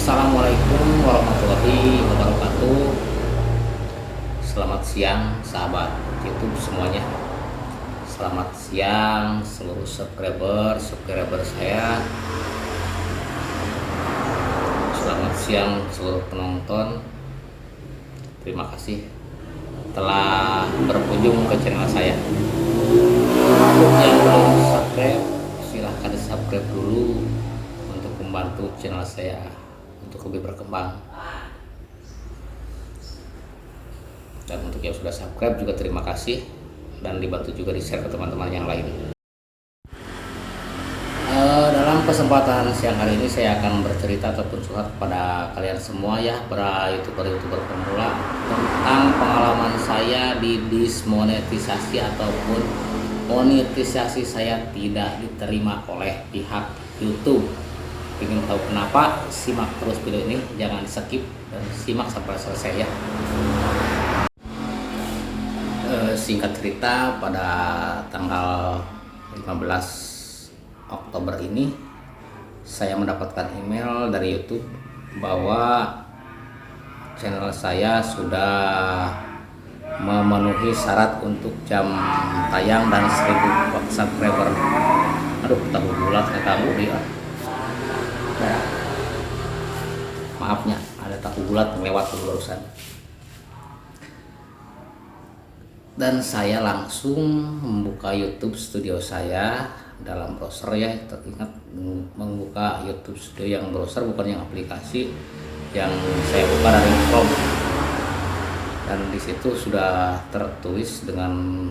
Assalamualaikum warahmatullahi wabarakatuh. Selamat siang sahabat YouTube semuanya. Selamat siang seluruh subscriber saya. Selamat siang seluruh penonton. Terima kasih telah berkunjung ke channel saya. Untuk yang belum subscribe, silahkan di subscribe dulu untuk membantu channel saya untuk lebih berkembang. Dan untuk yang sudah subscribe juga terima kasih, dan dibantu juga di share ke teman-teman yang lain. Dalam kesempatan siang hari ini saya akan bercerita ataupun curhat kepada kalian semua ya, para youtuber pemula, tentang pengalaman saya di dismonetisasi ataupun monetisasi saya tidak diterima oleh pihak YouTube. Ingin tahu kenapa? Simak terus video ini, jangan skip dan simak sampai selesai ya. Singkat cerita, pada tanggal 15 Oktober ini saya mendapatkan email dari YouTube bahwa channel saya sudah memenuhi syarat untuk jam tayang dan 1000 subscriber. Aduh, tahu bulat saya tahu dia. Maafnya, ada tahu bulat lewat barusan. Dan saya langsung membuka YouTube studio saya dalam browser ya. Teringat membuka YouTube studio yang browser, bukan yang aplikasi yang saya buka dari Chrome. Dan di situ sudah tertulis dengan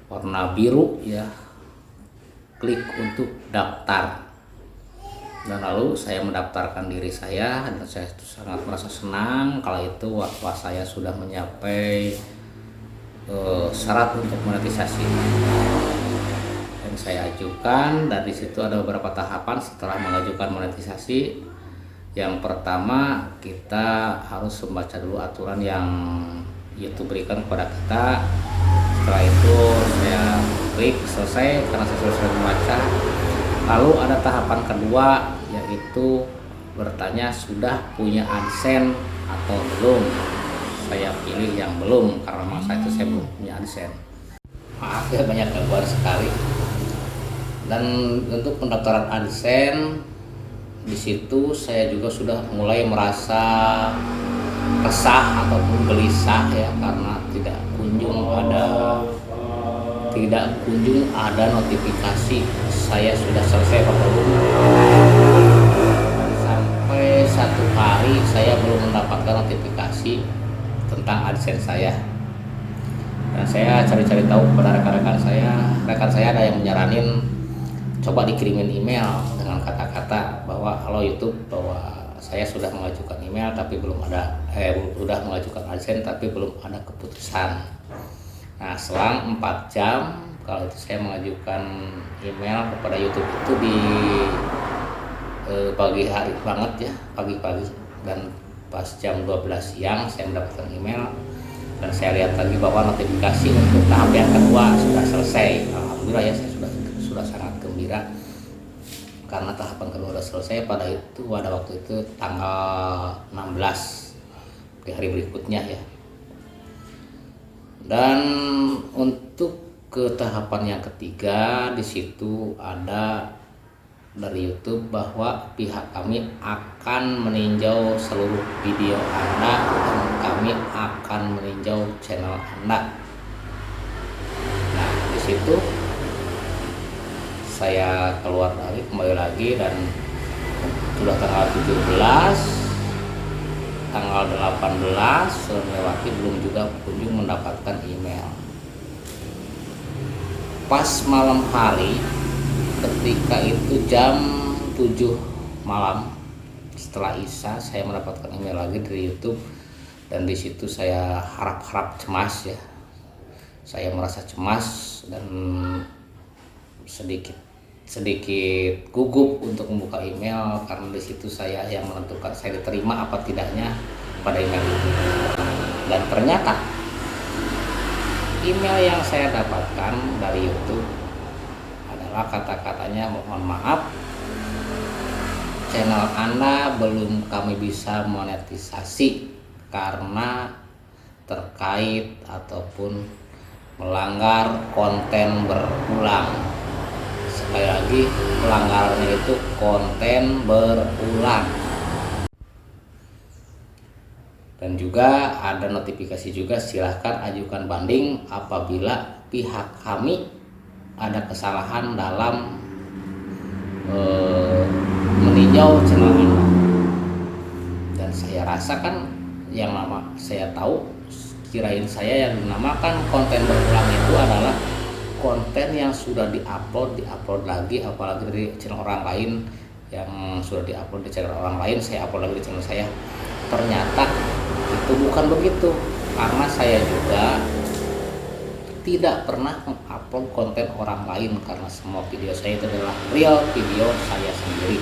warna biru ya, klik untuk daftar. Dan lalu saya mendaftarkan diri saya, dan saya sangat merasa senang kalau itu bahwa saya sudah mencapai syarat untuk monetisasi. Dan saya ajukan, dan di situ ada beberapa tahapan setelah mengajukan monetisasi. Yang pertama, kita harus membaca dulu aturan yang YouTube berikan kepada kita. Setelah itu saya klik selesai karena saya sudah membaca. Lalu ada tahapan kedua, yaitu bertanya sudah punya AdSense atau belum. Saya pilih yang belum karena masa itu saya belum punya AdSense. Maaf ya, banyak gangguan sekali. Dan untuk pendaftaran AdSense, di situ saya juga sudah mulai merasa resah ataupun gelisah ya, karena tidak kunjung ada notifikasi saya sudah selesai atau belum. Sampai satu hari saya belum mendapatkan notifikasi tentang AdSense saya. Dan saya cari-cari tahu kepada rekan saya ada yang menyaranin coba dikirimin email dengan kata-kata bahwa halo YouTube, bahwa saya sudah mengajukan email tapi sudah mengajukan AdSense tapi belum ada keputusan. Nah, selang 4 jam kalau itu saya mengajukan email kepada YouTube itu di pagi hari banget ya, pagi-pagi, dan pas jam 12 siang saya mendapatkan email, dan saya lihat lagi bahwa notifikasi untuk tahap yang kedua sudah selesai. Alhamdulillah ya, saya sudah sangat gembira karena tahapan kedua sudah selesai pada waktu itu tanggal 16 di hari berikutnya ya. Dan untuk ke tahapan yang ketiga, di situ ada dari YouTube bahwa pihak kami akan meninjau seluruh video Anda dan kami akan meninjau channel Anda. Nah, di situ saya kembali lagi, dan sudah tanggal 17, tanggal 18 sudah melewati, belum juga kunjung mendapatkan email. Pas malam hari, ketika itu jam 7 malam setelah Isya, saya mendapatkan email lagi dari YouTube, dan di situ saya harap-harap cemas ya. Saya merasa cemas dan sedikit gugup untuk membuka email, karena di situ saya yang menentukan saya diterima apa tidaknya pada email itu. Dan ternyata email yang saya dapatkan dari YouTube adalah kata-katanya mohon maaf channel Anda belum kami bisa monetisasi karena terkait ataupun melanggar konten berulang. Sekali lagi, pelanggarannya itu konten berulang. Dan juga ada notifikasi juga, silahkan ajukan banding apabila pihak kami ada kesalahan dalam meninjau channel Anda. Dan saya rasakan, yang lama saya tahu, kirain saya yang dinamakan konten berulang itu adalah konten yang sudah diupload lagi, apalagi dari channel orang lain yang sudah diupload di channel orang lain, saya upload lagi di channel saya. Ternyata itu bukan begitu, karena saya juga tidak pernah mengupload konten orang lain, karena semua video saya itu adalah real video saya sendiri.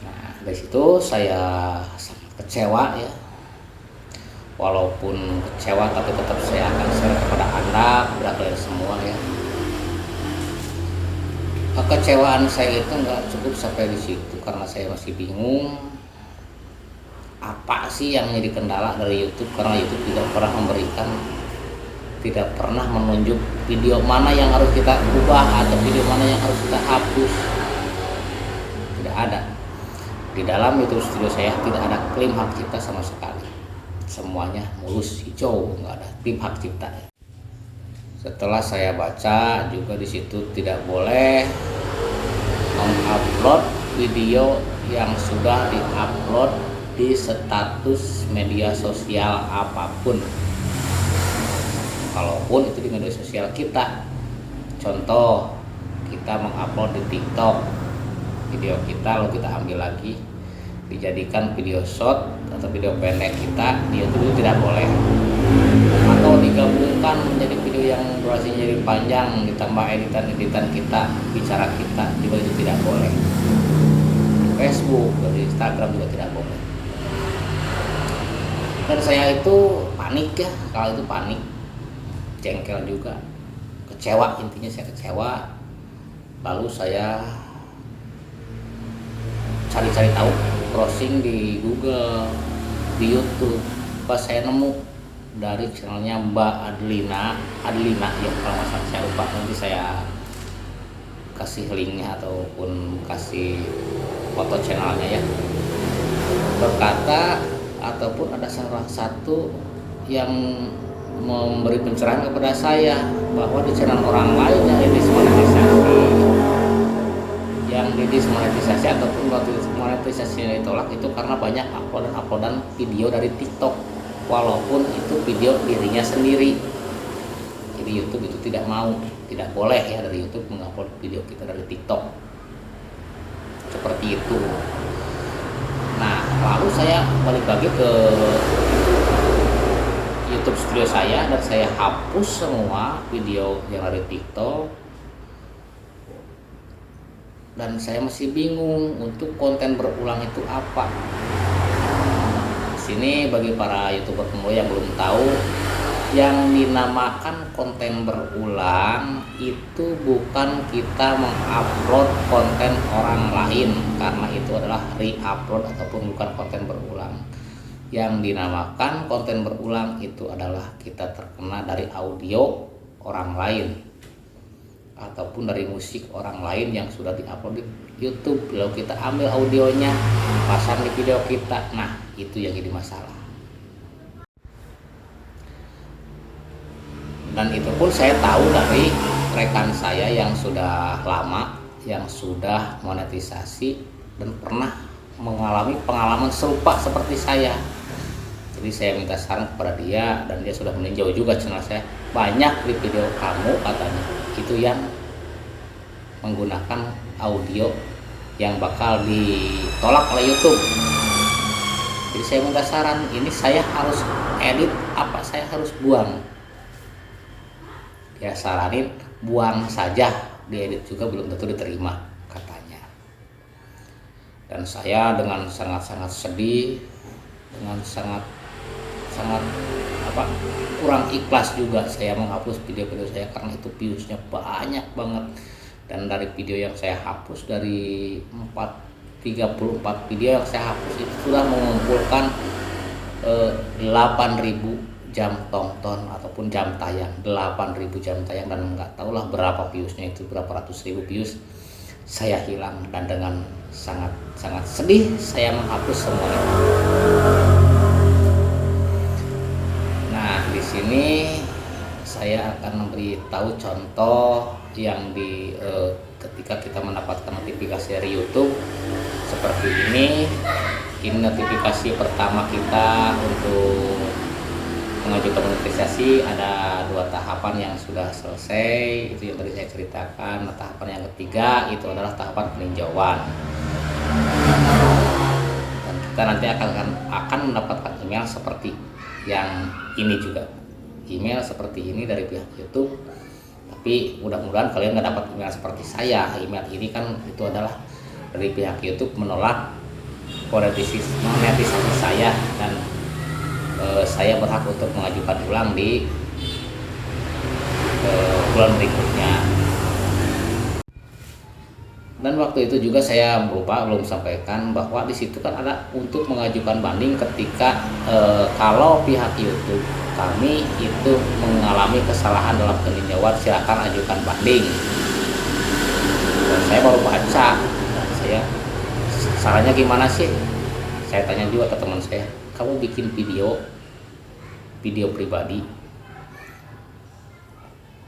Nah, dari situ saya sangat kecewa ya. Walaupun kecewa, tapi tetap saya akan share kepada Anda, kepada kalian semua ya. Kekecewaan saya itu nggak cukup sampai di situ, karena saya masih bingung apa sih yang menjadi kendala dari YouTube, karena YouTube tidak pernah menunjuk video mana yang harus kita ubah atau video mana yang harus kita hapus. Tidak ada. Di dalam YouTube Studio saya tidak ada klaim hak cipta sama sekali. Semuanya mulus hijau, nggak ada klaim hak cipta. Setelah saya baca juga di situ tidak boleh mengupload video yang sudah diupload di status media sosial apapun, kalaupun itu di media sosial kita. Contoh, kita mengupload di TikTok video kita, lalu kita ambil lagi dijadikan video short atau video pendek kita di YouTube, itu tidak boleh. Atau digabungkan menjadi video yang durasinya jadi panjang, ditambah editan kita, bicara kita, juga itu tidak boleh. Di Facebook, di Instagram juga tidak boleh. Dan saya itu panik ya, kalau itu panik, jengkel juga, kecewa, intinya saya kecewa. Lalu saya cari-cari tahu, browsing di Google, di YouTube, pas saya nemu dari channelnya Mbak Adlina ya, kalau nggak salah, saya lupa, nanti saya kasih linknya ataupun kasih foto channelnya ya. Berkata ataupun ada salah satu yang memberi pencerahan kepada saya bahwa di channel orang lain yang didismonetisasi ataupun monetisasinya ditolak itu karena banyak uploadan video dari TikTok, walaupun itu video dirinya sendiri. Jadi YouTube itu tidak boleh ya dari YouTube mengupload video kita dari TikTok seperti itu. Nah, lalu saya balik lagi ke YouTube Studio saya dan saya hapus semua video yang ada di TikTok. Dan saya masih bingung untuk konten berulang itu apa. Di sini bagi para YouTuber pemula yang belum tahu, yang dinamakan konten berulang itu bukan kita mengupload konten orang lain, karena itu adalah re-upload ataupun bukan konten berulang. Yang dinamakan konten berulang itu adalah kita terkena dari audio orang lain ataupun dari musik orang lain yang sudah diupload di YouTube, lalu kita ambil audionya, pasang di video kita. Nah, itu yang jadi masalah. Dan itu pun saya tahu dari rekan saya yang sudah lama, yang sudah monetisasi dan pernah mengalami pengalaman serupa seperti saya. Jadi saya minta saran kepada dia, dan dia sudah meninjau juga channel saya. Banyak di video kamu, katanya, itu yang menggunakan audio yang bakal ditolak oleh YouTube. Jadi saya minta saran, ini saya harus edit apa saya harus buang? Dia saranin buang saja, diedit juga belum tentu diterima, katanya. Dan saya dengan sangat-sangat sedih, dengan sangat kurang ikhlas juga saya menghapus video-video saya, karena itu viewsnya banyak banget. Dan dari video yang saya hapus, dari 34 video yang saya hapus itu sudah mengumpulkan 8.000 jam tonton ataupun jam tayang, 8.000 jam tayang, dan nggak tahulah berapa viewsnya, itu berapa ratus ribu views saya hilang. Dan dengan sangat sedih saya menghapus semua itu. Nah, di sini saya akan memberitahu contoh yang ketika kita mendapatkan notifikasi dari YouTube seperti ini. Ini notifikasi pertama kita untuk mengajukan monetisasi. Ada 2 tahapan yang sudah selesai, itu yang tadi saya ceritakan. Nah, tahapan yang ketiga itu adalah tahapan peninjauan, dan kita nanti akan mendapatkan email seperti yang ini juga, email seperti ini dari pihak YouTube. Tapi mudah-mudahan kalian nggak dapat email seperti saya. Email ini kan itu adalah dari pihak YouTube menolak monetisasi saya, dan saya berhak untuk mengajukan ulang di bulan berikutnya. Dan waktu itu juga saya belum sampaikan bahwa di situ kan ada untuk mengajukan banding ketika kalau pihak YouTube kami itu mengalami kesalahan dalam peninjauan, silakan ajukan banding. Dan saya baru baca, dan saya sarannya gimana sih? Saya tanya juga ke teman saya, kamu bikin video pribadi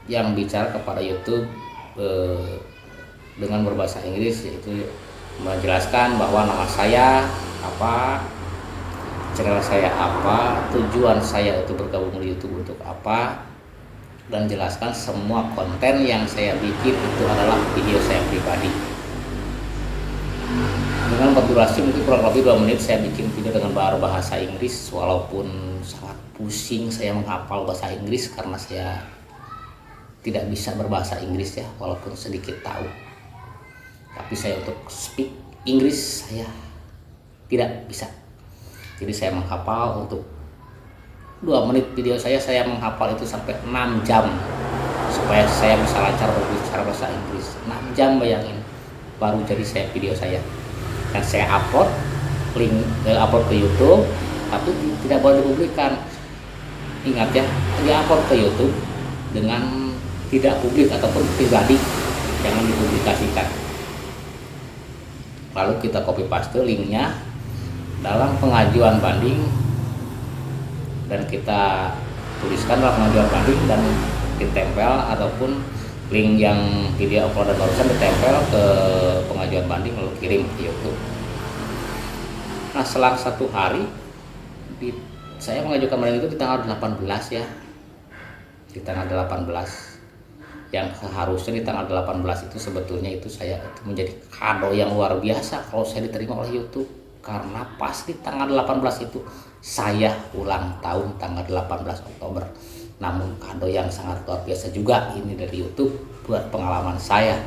yang bicara kepada YouTube dengan berbahasa Inggris, yaitu menjelaskan bahwa nama saya apa, channel saya apa, tujuan saya untuk bergabung di YouTube untuk apa, dan jelaskan semua konten yang saya bikin itu adalah video saya pribadi. Dengan berdurasi mungkin kurang lebih 2 menit, saya bikin video dengan bahasa Inggris, walaupun sangat pusing saya menghafal bahasa Inggris karena saya tidak bisa berbahasa Inggris ya, walaupun sedikit tahu. Tapi saya untuk speak Inggris saya tidak bisa. Jadi saya menghafal untuk 2 menit video saya menghafal itu sampai 6 jam supaya saya bisa lancar berbicara bahasa Inggris. 6 jam, bayangin, baru jadi video saya. Dan saya upload ke YouTube, tapi tidak boleh dipublikkan. Ingat ya, di-upload ke YouTube dengan tidak publik ataupun pribadi, jangan dipublikasikan. Lalu kita copy paste linknya dalam pengajuan banding, dan kita tuliskan dalam pengajuan banding dan ditempel, ataupun link yang video upload barusan ditempel ke pengajuan banding lalu kirim ke YouTube. Nah, selang 1 hari saya mengajukan banding itu di tanggal 18 ya, di tanggal 18, yang seharusnya di tanggal 18 itu sebetulnya itu menjadi kado yang luar biasa kalau saya diterima oleh YouTube, karena pas di tanggal 18 itu saya ulang tahun tanggal 18 Oktober. Namun kado yang sangat luar biasa juga ini dari YouTube buat pengalaman saya,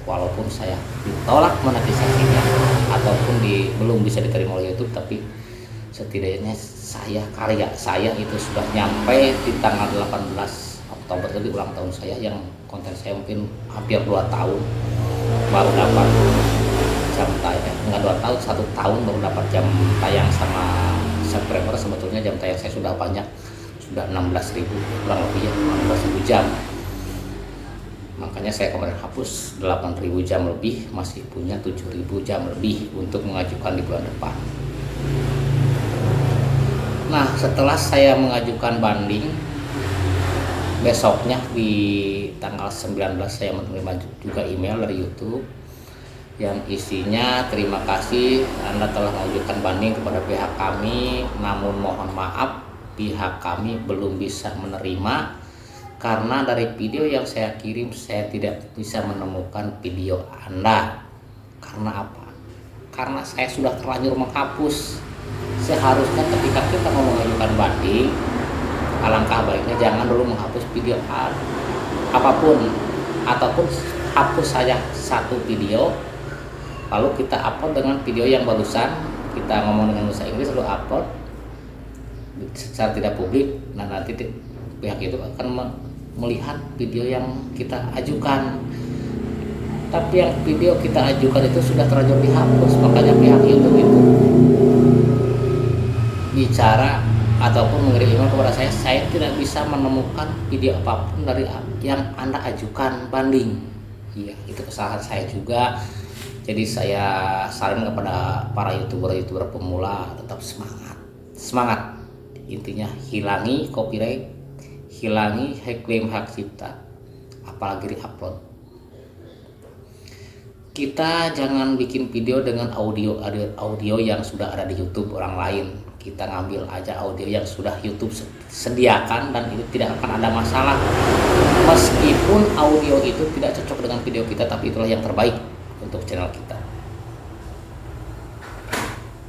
walaupun saya ditolak monetisasinya ataupun belum bisa diterima oleh YouTube, tapi setidaknya karya saya itu sudah nyampe di tanggal 18 Oktober tadi, ulang tahun saya, yang konten saya mungkin hampir 2 tahun baru dapat jam tayang, enggak 2 tahun, 1 tahun baru dapat jam tayang sama subscriber. Sebetulnya jam tayang saya sudah banyak, sudah 16.000 kurang lebih ya, 16.000 jam. Makanya saya kemarin hapus 8.000 jam lebih, masih punya 7.000 jam lebih untuk mengajukan di bulan depan. Nah, setelah saya mengajukan banding, besoknya di tanggal 19 saya menerima juga email dari YouTube yang isinya, terima kasih Anda telah mengajukan banding kepada pihak kami, namun mohon maaf pihak kami belum bisa menerima karena dari video yang saya kirim saya tidak bisa menemukan video Anda. Karena apa? Karena saya sudah terlanjur menghapus. Seharusnya ketika kita mau mengajukan banding, alangkah baiknya jangan dulu menghapus video apapun, ataupun hapus saja 1 video lalu kita upload dengan video yang barusan, kita ngomong dengan bahasa Inggris lalu upload secara tidak publik. Nah, nanti pihak itu akan melihat video yang kita ajukan. tapi yang video kita ajukan itu sudah terlanjur dihapus. Makanya pihak YouTube itu bicara ataupun mengirim email kepada saya tidak bisa menemukan video apapun dari yang Anda ajukan banding. Iya, itu kesalahan saya juga. Jadi saya saran kepada para youtuber pemula, tetap semangat. Intinya hilangi copyright, hilangi klaim hak cipta, apalagi di-upload. Kita jangan bikin video dengan audio yang sudah ada di YouTube orang lain. Kita ngambil aja audio yang sudah YouTube sediakan dan itu tidak akan ada masalah. Meskipun audio itu tidak cocok dengan video kita, tapi itulah yang terbaik untuk channel kita.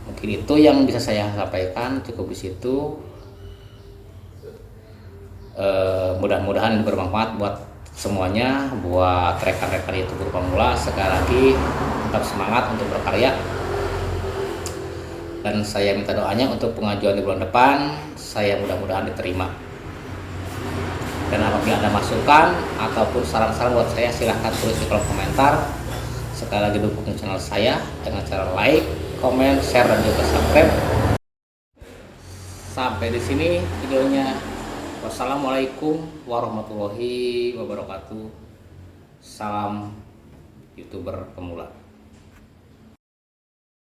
Mungkin itu yang bisa saya sampaikan, cukup di situ. Mudah-mudahan ini bermanfaat buat semuanya, buat rekan-rekan YouTuber pemula. Sekali lagi tetap semangat untuk berkarya, dan saya minta doanya untuk pengajuan di bulan depan. Saya mudah-mudahan diterima. Dan apabila ada masukan ataupun saran-saran buat saya, silahkan tulis di kolom komentar. Sekali lagi dukung channel saya dengan cara like, komen, share, dan juga subscribe. Sampai di sini videonya. Wassalamualaikum warahmatullahi wabarakatuh. Salam YouTuber pemula.